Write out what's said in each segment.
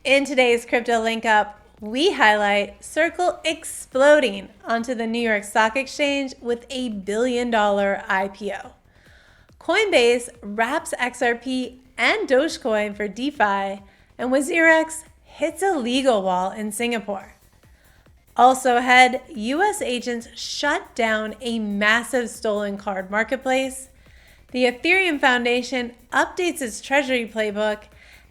In today's Cryptolinkup, we highlight Circle exploding onto the New York Stock Exchange with a $1 billion IPO. Coinbase wraps XRP and Dogecoin for DeFi, and WazirX hits a legal wall in Singapore. Also ahead, US agents shut down a massive stolen card marketplace. The Ethereum Foundation updates its treasury playbook,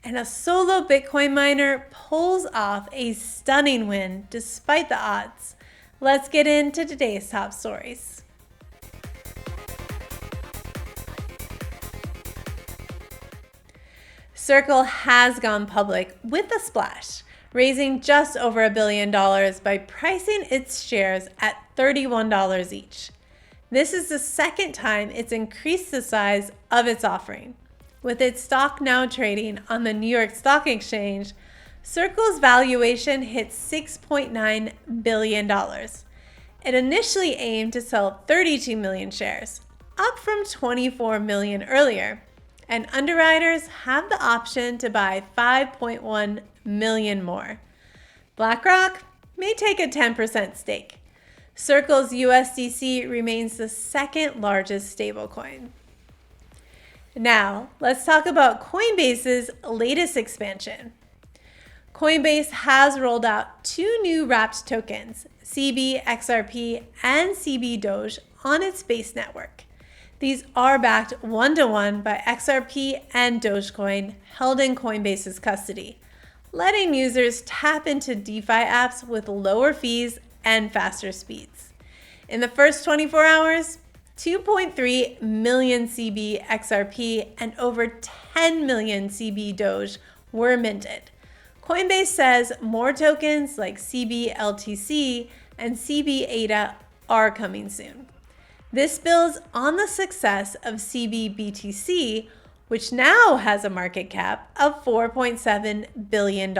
and a solo Bitcoin miner pulls off a stunning win despite the odds. Let's get into today's top stories. Circle has gone public with a splash, raising just over $1 billion by pricing its shares at $31 each. This is the second time it's increased the size of its offering. With its stock now trading on the New York Stock Exchange, Circle's valuation hit $6.9 billion. It initially aimed to sell 32 million shares, up from 24 million earlier, and underwriters have the option to buy 5.1 million more. BlackRock may take a 10% stake. Circle's USDC remains the second largest stablecoin. Now, let's talk about Coinbase's latest expansion. Coinbase has rolled out two new wrapped tokens, CB XRP and CB Doge, on its base network. These are backed one-to-one by XRP and Dogecoin held in Coinbase's custody, letting users tap into DeFi apps with lower fees and faster speeds. In the first 24 hours, 2.3 million CB XRP and over 10 million CB Doge were minted. Coinbase says more tokens like CB LTC and CB ADA are coming soon. This builds on the success of CB BTC, which now has a market cap of $4.7 billion.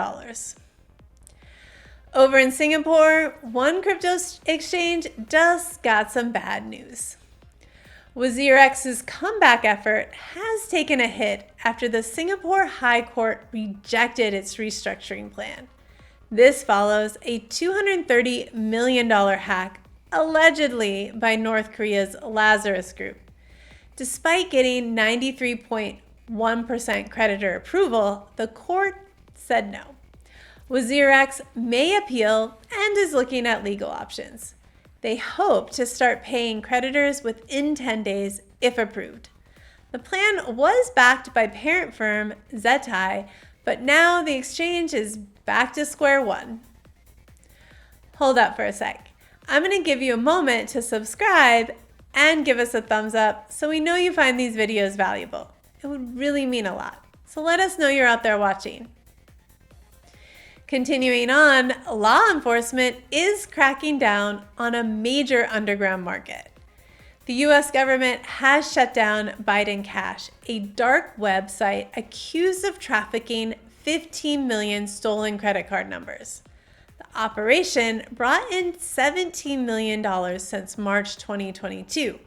Over in Singapore, one crypto exchange just got some bad news. WazirX's comeback effort has taken a hit after the Singapore High Court rejected its restructuring plan. This follows a $230 million hack allegedly by North Korea's Lazarus Group. Despite getting 93.1% creditor approval, the court said no. WazirX may appeal and is looking at legal options. They hope to start paying creditors within 10 days if approved. The plan was backed by parent firm Zetai, but now the exchange is back to square one. Hold up for a sec. I'm going to give you a moment to subscribe and give us a thumbs up so we know you find these videos valuable. It would really mean a lot. So let us know you're out there watching. Continuing on, law enforcement is cracking down on a major underground market. The US government has shut down BidenCash, a dark web site accused of trafficking 15 million stolen credit card numbers. The operation brought in $17 million since March 2022.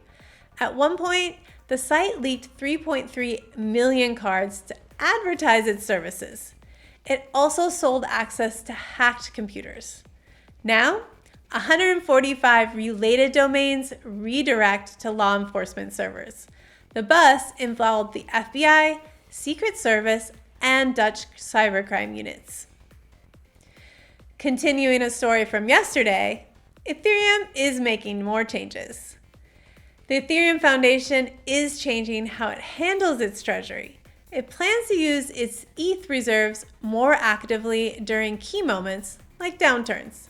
At one point, the site leaked 3.3 million cards to advertise its services. It also sold access to hacked computers. Now, 145 related domains redirect to law enforcement servers. The bust involved the FBI, Secret Service, and Dutch cybercrime units. Continuing a story from yesterday, Ethereum is making more changes. The Ethereum Foundation is changing how it handles its treasury. It plans to use its ETH reserves more actively during key moments like downturns.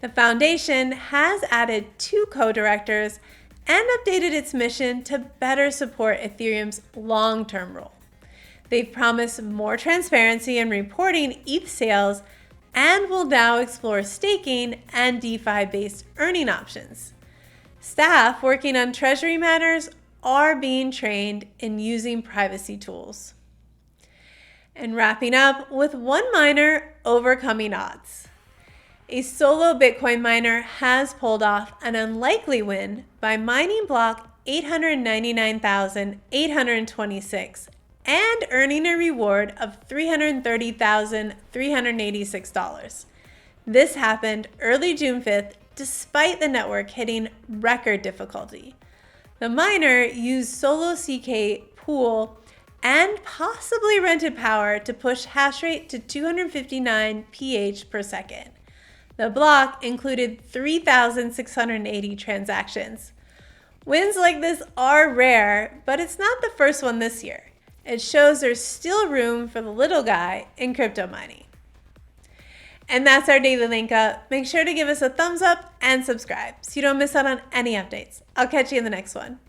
The foundation has added 2 co-directors and updated its mission to better support Ethereum's long-term role. They've promised more transparency in reporting ETH sales and will now explore staking and DeFi-based earning options. Staff working on treasury matters are being trained in using privacy tools. And wrapping up with one miner overcoming odds. A solo Bitcoin miner has pulled off an unlikely win by mining block 899,826 and earning a reward of $330,386. This happened early June 5th, despite the network hitting record difficulty. The miner used solo CK pool and possibly rented power to push hash rate to 259 pH per second. The block included 3,680 transactions. Wins like this are rare, but it's not the first one this year. It shows there's still room for the little guy in crypto mining. And that's our daily link up. Make sure to give us a thumbs up and subscribe so you don't miss out on any updates. I'll catch you in the next one.